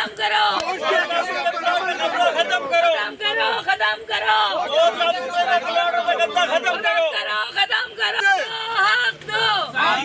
खत्म करो, खत्म करो, खत्म करो, खत्म करो, हक दो, हक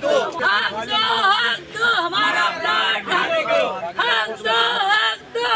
दो, हक दो, हमारा प्लाट हक दो, हक दो,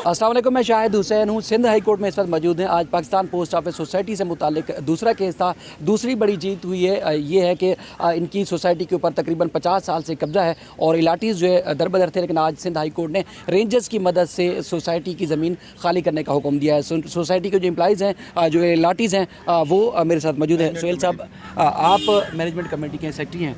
अस्सलाम वालेकुम, मैं शाहिद हुसैन हूँ। सिंध हाई कोर्ट में इस वक्त मौजूद हैं। आज पाकिस्तान पोस्ट ऑफिस सोसाइटी से मुतालिक दूसरा केस था। दूसरी बड़ी जीत हुई है ये है कि इनकी सोसाइटी के ऊपर तकरीबन 50 साल से कब्जा है और इलाटीज़ जो है दरबदर थे, लेकिन आज सिंध हाई कोर्ट ने रेंजर्स की मदद से सोसाइटी की ज़मीन खाली करने का हुक्म दिया है। सोसाइटी के जो एम्प्लॉइज़ हैं, जो इलाटीज़ हैं, वो मेरे साथ मौजूद हैं। सोहेल साहब, आप मैनेजमेंट कमेटी के सेक्रेटरी हैं,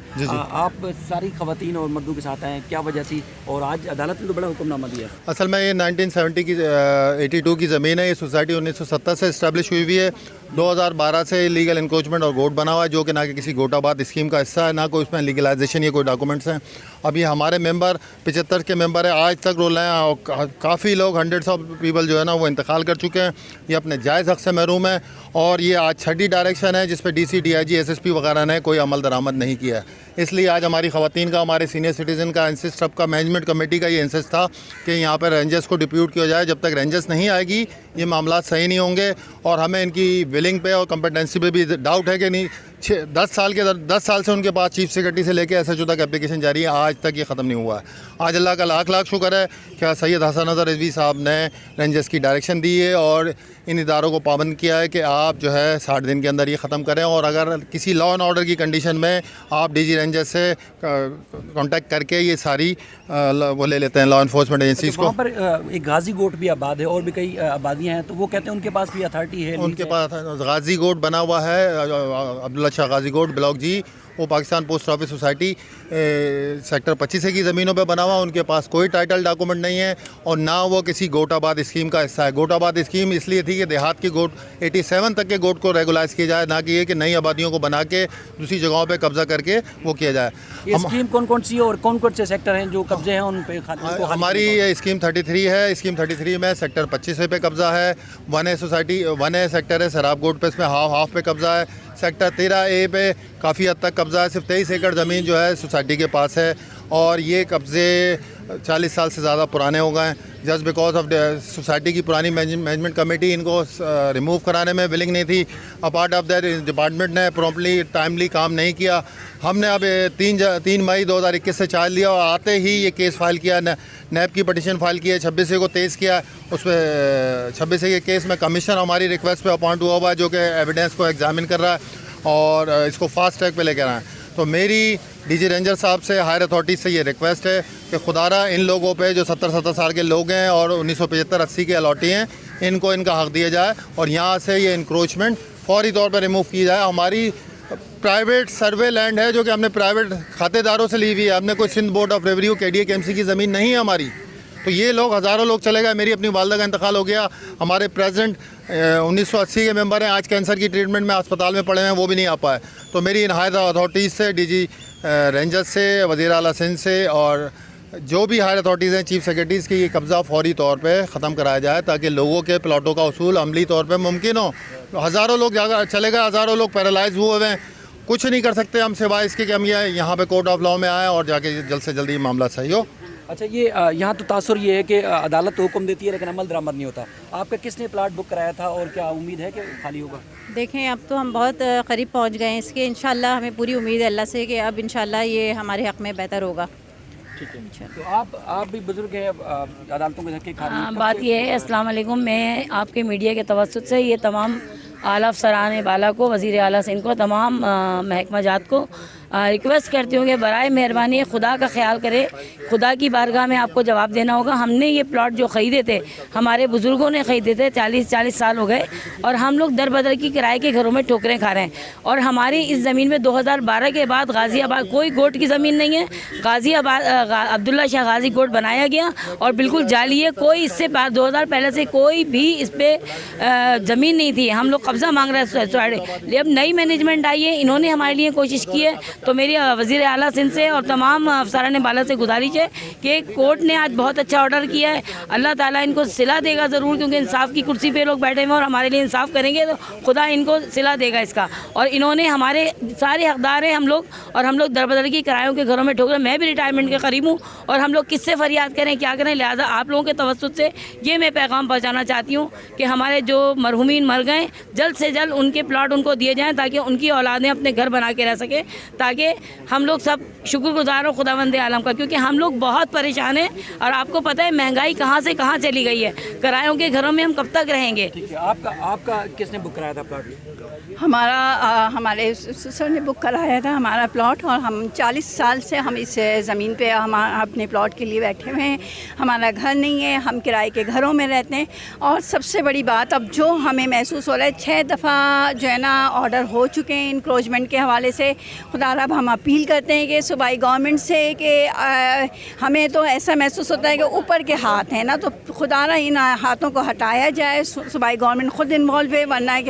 आप सारी ख़वातीन और मर्दों के साथ हैं, क्या वजह थी? और आज अदालत ने तो बड़ा हुक्मनामा दिया। असल में ये 1970 की 82 की ज़मीन है। ये सोसाइटी 1970 से इस्टेब्लिश हुई है। 2012 से लीगल इंक्रोचमेंट और गोट बना हुआ है, जो कि ना कि किसी गोटाबाद स्कीम का हिस्सा है, ना कोई उसमें लीगलाइजेशन या कोई डॉक्यूमेंट्स हैं। अब ये हमारे मेंबर 75 के मेंबर है, आज तक रोल हैं और काफ़ी लोग, हंड्रेड्स ऑफ पीपल जो है ना, वो इंतकाल कर चुके हैं। ये अपने जायज़ हक़ से महरूम है और ये आज छठी डायरेक्शन है जिस पर DC, DIG, SSP वगैरह ने कोई अमल दरामद नहीं किया है। इसलिए आज हमारी ख़वातीन का, हमारे सीनियर सिटीज़न का इंसिस्ट, सबका मैनेजमेंट कमेटी का ये इंसिस्ट था कि यहाँ पर रेंजर्स को डिप्यूट किया जाए। जब तक रेंजर्स नहीं आएगी ये मामला सही नहीं होंगे और हमें इनकी विलिंग पे और कम्पिटेंसी पे भी डाउट है कि नहीं। 10 साल से उनके पास चीफ सेक्रेटरी से लेकर SHO तक एप्लीकेशन जारी है, आज तक ये ख़त्म नहीं हुआ है। आज अल्लाह का लाख लाख शुक्र है क्या सैयद हसन अज़हर रिजवी साहब ने रेंजर्स की डायरेक्शन दी है और इन इदारों को पाबंद किया है कि आप जो है 60 दिन के अंदर ये ख़त्म करें। और अगर किसी लॉ एंड ऑर्डर की कंडीशन में आप DG रेंजर्स से कांटेक्ट करके ये सारी वो ले लेते हैं लॉ इन्फोर्समेंट एजेंसीज़ को। वहाँ पर एक गाजी गोट भी आबाद है और भी कई आबादियाँ हैं, तो वो कहते हैं उनके पास भी अथॉरिटी है। उनके पास गाजी गोट बना हुआ है, अब्दुल्ला शाह गाजी गोट ब्लॉक जी, वो Pakistan post office society sector 25 की ज़मीनों पे बना हुआ। उनके पास कोई टाइटल डॉक्यूमेंट नहीं है और ना वो किसी गोटाबाद स्कीम का हिस्सा है। गोटाबाद स्कीम इसलिए थी कि देहात की गोट 87 तक के गोट को रेगुलाइज किया जाए, ना कि ये कि नई आबादियों को बना के दूसरी जगहों पे कब्जा करके वो किया जाए। ये स्कीम कौन कौन सी है और कौन कौन से सेक्टर हैं जो कब्जे हैं उन पे? हमारी ये स्कीम 33 है। स्कीम 33 में सेक्टर 25 पे कब्जा है। 1A सोसाइटी 1A सेक्टर है, सराब गोट पे इसमें हाफ पे कब्जा है। सेक्टर 13A पे काफ़ी हद तक कब्जा है। सिर्फ 23 एकड़ ज़मीन जो है सोसाइटी के पास है और ये कब्ज़े 40 साल से ज़्यादा पुराने हो गए हैं। जस्ट बिकॉज ऑफ सोसाइटी की पुरानी मैनेजमेंट कमेटी इनको रिमूव कराने में विलिंग नहीं थी। अपार्ट ऑफ दैट डिपार्टमेंट ने प्रॉम्प्टली टाइमली काम नहीं किया। हमने अब 3 मई 2021 से चार्ज लिया और आते ही ये केस फाइल किया, नैब की पटिशन फाइल की है, 26 को तेज़ किया। उस पर 26 के केस में कमीशन हमारी रिक्वेस्ट पे अपॉइंट हुआ हुआ है, जो कि एविडेंस को एग्जामिन कर रहा है और इसको फास्ट ट्रैक पे लेकर आए हैं। तो मेरी DG रेंजर साहब से, हायर अथॉरिटी से ये रिक्वेस्ट है कि खुदारा इन लोगों पे जो 70 साल के लोग हैं और 1975-80 के अलॉटी हैं, इनको इनका हक़ दिया जाए और यहाँ से ये इंक्रोचमेंट फौरी तौर पर रिमूव की जाए। हमारी प्राइवेट सर्वे लैंड है जो कि हमने प्राइवेट खातेदारों से ली हुई है। हमने कोई Sindh board of revenue KDA KMC की ज़मीन नहीं है हमारी। तो ये लोग, हज़ारों लोग चले गए। मेरी अपनी वालदा का इंतकाल हो गया। हमारे प्रेसिडेंट 1980 के मेंबर हैं, आज कैंसर की ट्रीटमेंट में अस्पताल में पड़े हैं, वो भी नहीं आ पाए। तो मेरी इन हायर अथॉरिटीज़ से, DG रेंजर्स से, वज़ीर आला सिंध से और जो भी हायर अथॉरिटीज़ हैं, चीफ सेक्रेटरीज़ की, ये कब्ज़ा फौरी तौर पे ख़त्म कराया जाए ताकि लोगों के प्लाटों का उसूल अमली तौर पे मुमकिन हो। हज़ारों लोग चले गए, हज़ारों लोग पैरालाइज हुए हैं। कुछ नहीं कर सकते हम सिवाय इसके कि हम यहाँ पे कोर्ट ऑफ लॉ में आएँ और जाके जल्द से जल्द ये मामला सही हो। अच्छा, ये यहाँ तो तासुर ये है कि अदालत तो हुक्म देती है लेकिन अमल दरामद नहीं होता। आपका किसने प्लाट बुक कराया था और क्या उम्मीद है कि खाली होगा? देखें, अब तो हम बहुत करीब पहुँच गए हैं इसके। इंशाल्लाह हमें पूरी उम्मीद है अल्लाह से कि अब इंशाल्लाह ये हमारे हक़ में बेहतर होगा। ठीक है, तो आप भी बुजुर्ग हैं, अदालतों के धक्के खा रही हैं। बात यह है, अस्सलाम वालेकुम, मैं आपके मीडिया के तवस्सुत से ये तमाम आला अफसरान बाला को, वज़ीर आला सिंध को, तमाम महकमा जात को रिक्वेस्ट करती हूँ कि बराए मेहरबानी खुदा का ख्याल करे। खुदा की बारगाह में आपको जवाब देना होगा। हमने ये प्लॉट जो ख़रीदे थे, हमारे बुज़ुर्गों ने ख़रीदे थे, 40 साल हो गए और हम लोग दर बदर की किराए के घरों में ठोकरें खा रहे हैं। और हमारी इस ज़मीन में 2012 के बाद गाज़ियाबाद कोई गोट की ज़मीन नहीं है। गाज़ियाबाद अब्दुल्ला शाह गाजी गोट बनाया गया और बिल्कुल जाली है। कोई इससे 2000 पहले से कोई भी इस पर ज़मीन नहीं थी। हम लोग कब्ज़ा मांग रहे हैं। अब नई मैनेजमेंट आई है, इन्होंने हमारे लिए कोशिश की है तो मेरी वज़ीर आला सिंध से और तमाम अफसरान बाला से गुजारिश है कि कोर्ट ने आज बहुत अच्छा ऑर्डर किया है। अल्लाह ताला इनको सिला देगा ज़रूर, क्योंकि इंसाफ की कुर्सी पे लोग बैठे हुए हैं और हमारे लिए इंसाफ करेंगे तो खुदा इनको सिला देगा इसका। और इन्होंने हमारे सारे हकदार हैं हम लोग, और हम लोग दरबदर की किरायों के घरों में ठोक रहे। मैं भी रिटायरमेंट के करीब हूँ और हम लोग किससे फरियाद करें, क्या करें। लिहाजा आप लोगों के तवज्जुह से ये मैं पैगाम पहुँचाना चाहती हूँ कि हमारे जो मरहूमीन मर गए जल्द से जल्द उनके प्लॉट उनको दिए जाएँ, ताकि उनकी औलादें अपने घर बना के रह सकें, ताकि हम लोग सब शुक्रगुजार हो खुदावंद आलम का। क्योंकि हम लोग बहुत परेशान हैं और आपको पता है महंगाई कहाँ से कहाँ चली गई है। किरायों के घरों में हम कब तक रहेंगे। आपका किसने बुक कराया था प्लॉट? हमारे ससुर ने बुक कराया था हमारा प्लॉट, और हम 40 साल से हम इस ज़मीन पे हम अपने प्लॉट के लिए बैठे हुए हैं। हमारा घर नहीं है, हम किराए के घरों में रहते हैं। और सबसे बड़ी बात अब जो हमें महसूस हो रहा है, 6 दफ़ा जो है ना ऑर्डर हो चुके हैं इंक्रोचमेंट के हवाले से। खुदा रब हम अपील करते हैं कि सूबाई गवर्नमेंट से कि हमें तो ऐसा महसूस होता है कि ऊपर के हाथ हैं ना, तो खुदारा इन हाथों को हटाया जाए, सूबाई गवर्नमेंट ख़ुद इन्वॉल्व है। वरना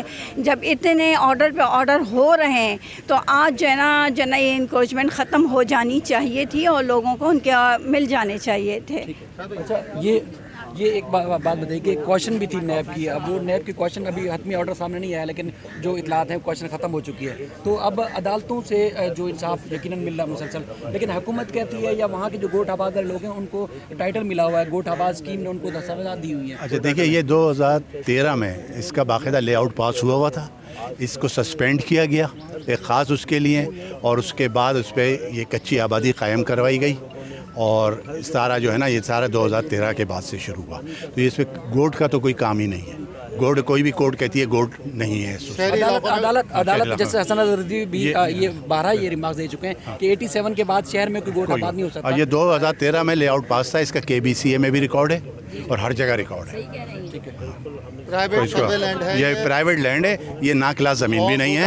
जब इतने ऑर्डर पे ऑर्डर हो रहे हैं तो आज जो है ना ये इंक्रोचमेंट ख़त्म हो जानी चाहिए थी और लोगों को उनके मिल जाने चाहिए थे। अच्छा, ये एक बात बताइए कि क्वेश्चन भी थी नैब की। अब वो नैब की क्वेश्चन अभी हतमी ऑर्डर सामने नहीं आया, लेकिन जो इतलात है क्वेश्चन ख़त्म हो चुकी है। तो अब अदालतों से जो इंसाफ यकीनन मिल रहा है मुसलसल, लेकिन हुकूमत कहती है या वहाँ के जो गोट आबाद लोग हैं उनको टाइटल मिला हुआ है, गोट आबाद स्कीम ने उनको दस्तावेज़ात दी हुई है। अच्छा देखिए, ये 2013 में इसका बाकायदा लेआउट पास हुआ था, इसको सस्पेंड किया गया एक ख़ास उसके लिए, और उसके बाद उस पर ये कच्ची आबादी कायम करवाई गई। और सारा जो है ना ये सारा 2013 के बाद से शुरू हुआ। तो इस पर गोट का तो कोई काम ही नहीं है। गोट कोई भी कोर्ट कहती है गोट नहीं है। अदालत जैसे हसन रज़वी भी ये 12 ये रिमार्क्स दे चुके हैं कि 87 के बाद शहर में कोई गोट आबाद नहीं हो सकता। और ये 2013 में लेआउट पास था, इसका KBCA में भी रिकॉर्ड है और हर जगह रिकॉर्ड है। ये प्राइवेट लैंड है, ये ना क्लास ज़मीन भी नहीं है।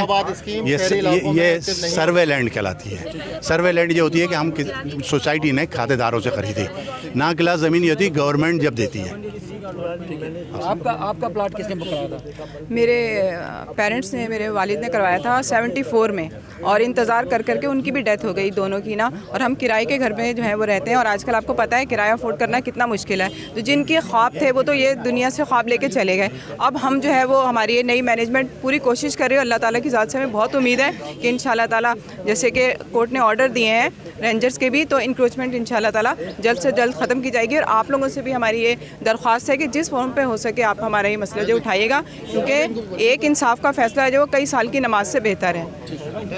ये सर्वे लैंड कहलाती है। सर्वे लैंड ये होती है कि हम सोसाइटी ने खातेदारों से खरीदी। ना क्लास ज़मीन ये होती है गवर्नमेंट जब देती है। आपका प्लॉट किसने बुक कराया था? मेरे पेरेंट्स ने, मेरे वालिद ने करवाया था 74 में, और इंतज़ार कर करके उनकी भी डेथ हो गई दोनों की ना। और हम किराए के घर में जो है वो रहते हैं, और आजकल आपको पता है किराया अफोर्ड करना कितना मुश्किल है। तो जिनके ख्वाब थे वो तो ये दुनिया से ख्वाब लेके चले गए। अब हम जो है वो हमारी ये नई मैनेजमेंट पूरी कोशिश कर रही है। अल्लाह ताला की ज़ात से हमें बहुत उम्मीद है कि इंशाल्लाह ताला, जैसे कि कोर्ट ने ऑर्डर दिए हैं रेंजर्स के भी, तो इंक्रोचमेंट इंशाल्लाह ताला जल्द से जल्द ख़त्म की जाएगी। और आप लोगों से भी हमारी ये दरख्वास्त है कि जिस फॉर्म पे हो सके आप हमारा ये मसला जो उठाइएगा, क्योंकि एक इंसाफ का फैसला है जो कई साल की नमाज से बेहतर है।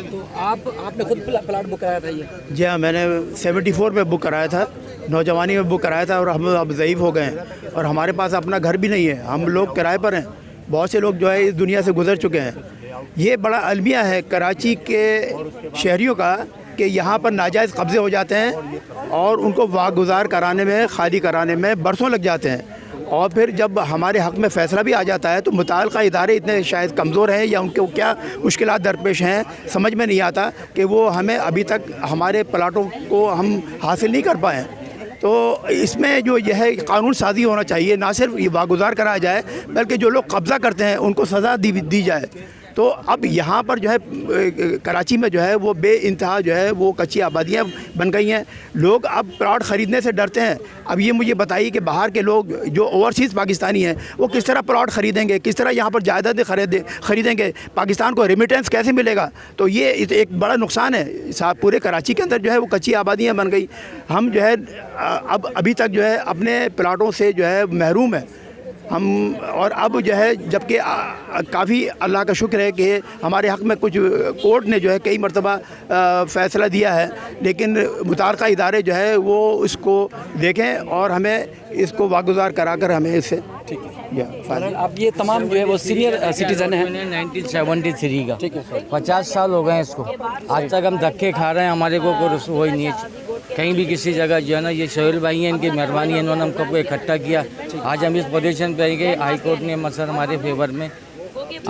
तो आपने खुद प्लॉट बुक कराया था ये? जी हाँ, मैंने 74 में बुक कराया था, नौजवानी में बुक कराया था, और हम अब ज़ईफ़ हो गए हैं और हमारे पास अपना घर भी नहीं है। हम लोग किराए पर हैं। बहुत से लोग जो है इस दुनिया से गुजर चुके हैं। ये बड़ा अलमिया है कराची के शहरियों का कि यहाँ पर नाजायज़ कब्ज़े हो जाते हैं और उनको वागुजार कराने में, खाली कराने में बरसों लग जाते हैं। और फिर जब हमारे हक़ में फ़ैसला भी आ जाता है तो मुताल्लिक़ा इदारे इतने शायद कमज़ोर हैं या उनको क्या मुश्किलात दरपेश हैं, समझ में नहीं आता कि वो हमें अभी तक हमारे प्लाटों को हम हासिल नहीं कर पाए। तो इसमें जो यह है कानून साज़ी होना चाहिए, ना सिर्फ ये वागुजार कराया जाए बल्कि जो लोग कब्ज़ा करते हैं उनको सज़ा दी जाए। तो अब यहाँ पर जो है कराची में जो है वो बेइंतहा जो है वो कच्ची आबादियाँ बन गई हैं। लोग अब प्लॉट ख़रीदने से डरते हैं। अब ये मुझे बताइए कि बाहर के लोग जो ओवरसीज़ पाकिस्तानी हैं वो किस तरह प्लॉट ख़रीदेंगे, किस तरह यहाँ पर जायदादें ख़रीदेंगे, पाकिस्तान को रेमिटेंस कैसे मिलेगा। तो ये एक बड़ा नुकसान है। पूरे कराची के अंदर जो है वो कच्ची आबादियाँ बन गई। हम जो है अब अभी तक जो है अपने प्लाटों से जो है महरूम है हम। और अब जो है जबकि काफ़ी अल्लाह का शुक्र है कि हमारे हक़ में कुछ कोर्ट ने जो है कई मरतबा फ़ैसला दिया है, लेकिन मुताल्लिक़ा इदारे जो है वो इसको देखें और हमें इसको वागुजार करा कर हमें इससे अब ये तमाम जो है वो सीनियर सिटीज़न हैं। 1973 का 50 साल हो गए इसको। आज तक हम धक्के खा रहे हैं, हमारे को कोई रसोई नहीं है कहीं भी किसी जगह जो है ना। ये शोहेल भाई हैं, इनकी मेहरबानी है, इन्होंने हमको इकट्ठा किया। आज हम इस पोजीशन पे आएंगे। हाई कोर्ट ने मसला हमारे फेवर में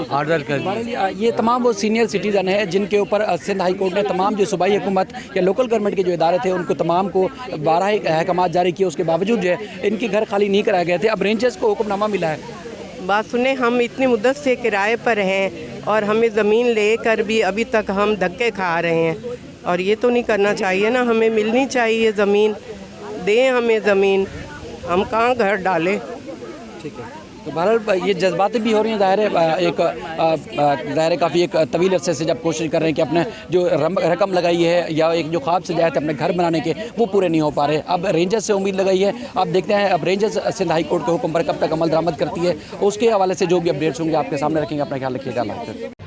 ऑर्डर कर दिया। ये तमाम वो सीनियर सिटीज़न हैं जिनके ऊपर सिंध हाई कोर्ट ने तमाम जो सूबाई हुकूमत या लोकल गवर्नमेंट के जो इदारे थे उनको तमाम को 12 अहकाम जारी किए। उसके बावजूद जो है इनके घर खाली नहीं कराए गए थे। अब रेंजर्स को हुक्मनामा मिला है। बात सुने, हम इतनी मुद्दत से किराए पर हैं और हमें ज़मीन लेकर भी अभी तक हम धक्के खा रहे हैं। और ये तो नहीं करना चाहिए ना, हमें मिलनी चाहिए ज़मीन, दें हमें ज़मीन, हम कहाँ घर डालें। ठीक है, तो बहरहाल ये जज्बातें भी हो रही हैं, ज़ाहिर है एक ज़ाहिर है काफ़ी एक तवील अरसे से जब कोशिश कर रहे हैं कि अपने जो रकम लगाई है या एक जो ख्वाब सजाए थे अपने घर बनाने के, वो पूरे नहीं हो पा रहे। अब रेंजर्स से उम्मीद लगाई है, अब देखते हैं अब रेंजर्स सिंध हाई कोर्ट के हुक्म पर कब तक अमल दरामद करती है, उसके हवाले से जो भी अपडेट्स होंगे आपके सामने रखेंगे। अपना ख्याल रखिएगा। अल्लाह हाफ़िज़।